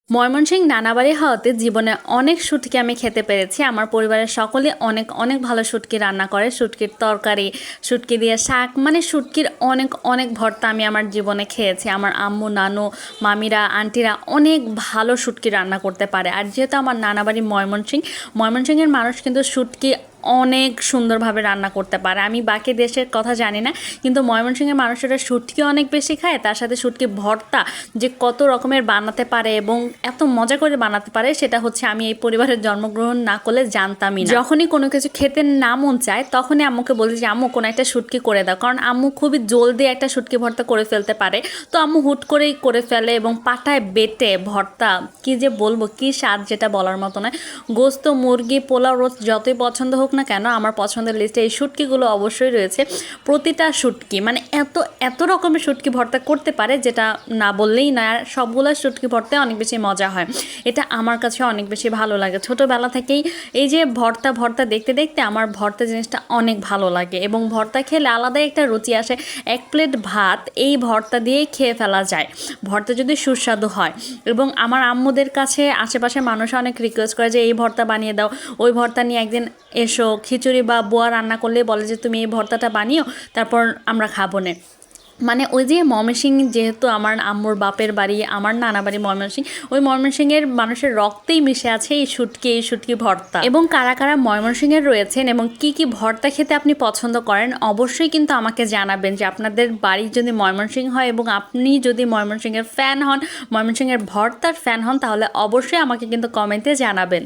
ময়মনসিংহ নানাবাড়ি হওয়াতে জীবনে অনেক শুটকি আমি খেতে পেরেছি। আমার পরিবারের সকলে অনেক অনেক ভালো শুটকি রান্না করে। শুটকির তরকারি, শুটকি দিয়ে শাক, মানে শুটকির অনেক অনেক ভর্তা আমি আমার জীবনে খেয়েছি। আমার আম্মু, নানু, মামিরা, আন্টিরা অনেক ভালো শুটকি রান্না করতে পারে। আর যেহেতু আমার নানাবাড়ি ময়মনসিংহের মানুষ কিন্তু শুটকি অনেক সুন্দরভাবে রান্না করতে পারে। আমি বাকি দেশের কথা জানি না, কিন্তু ময়মনসিংহের মানুষেরা শুটকি অনেক বেশি খায়। তার সাথে শুটকি ভর্তা যে কত রকমের বানাতে পারে এবং এত মজা করে বানাতে পারে, সেটা হচ্ছে আমি এই পরিবারের জন্মগ্রহণ না করলে জানতামই না। যখনই কোনো কিছু খেতে না মন চায় তখনই আম্মুকে বলি যে আম্মু কোনো একটা শুটকি করে দাও, কারণ আম্মু খুবই জলদি একটা শুটকি ভর্তা করে ফেলতে পারে। তো আম্মু হুট করেই করে ফেলে এবং পাটায় বেটে ভর্তা, কি যে বলবো, কি স্বাদ যেটা বলার মতো নয়। গোস্ত, মুরগি, পোলাও, রোস্ট যতই পছন্দ হোক না কেন, আমার পছন্দের লিস্টে এই শুটকিগুলো অবশ্যই রয়েছে। প্রতিটা শুটকি মানে এত এত রকমের শুটকি ভর্তা করতে পারে যেটা না বললেই না। আর সবগুলো শুটকি ভর্তা অনেক বেশি মজা হয়, এটা আমার কাছে অনেক বেশি ভালো লাগে। ছোটোবেলা থেকেই এই যে ভর্তা ভর্তা দেখতে দেখতে আমার ভর্তা জিনিসটা অনেক ভালো লাগে এবং ভর্তা খেলে আলাদাই একটা রুচি আসে। এক প্লেট ভাত এই ভর্তা দিয়েই খেয়ে ফেলা যায়, ভর্তা যদি সুস্বাদু হয়। এবং আমার আম্মুদের কাছে আশেপাশের মানুষ অনেক রিকোয়েস্ট করে যে এই ভর্তা বানিয়ে দাও, ওই ভর্তা নিয়ে একদিন এসো। খিচুড়ি বা বোয়া রান্না করলে বলে যে তুমি এই ভর্তাটা বানিও, তারপর আমরা খাবো না। মানে ওই যে ময়মনসিংহ, যেহেতু আমার আম্মুর বাপের বাড়ি, আমার নানা বাড়ি ময়মনসিংহ, ওই ময়মনসিংহের মানুষের রক্তেই মিশে আছে এই শুটকি ভর্তা। এবং কারা কারা ময়মনসিংহের রয়েছেন এবং কি কি ভর্তা খেতে আপনি পছন্দ করেন, অবশ্যই কিন্তু আমাকে জানাবেন যে আপনাদের বাড়ি যদি ময়মনসিংহ হয় এবং আপনি যদি ময়মনসিংহের ফ্যান হন, ময়মনসিংহের ভর্তার ফ্যান হন, তাহলে অবশ্যই আমাকে কিন্তু কমেন্টে জানাবেন।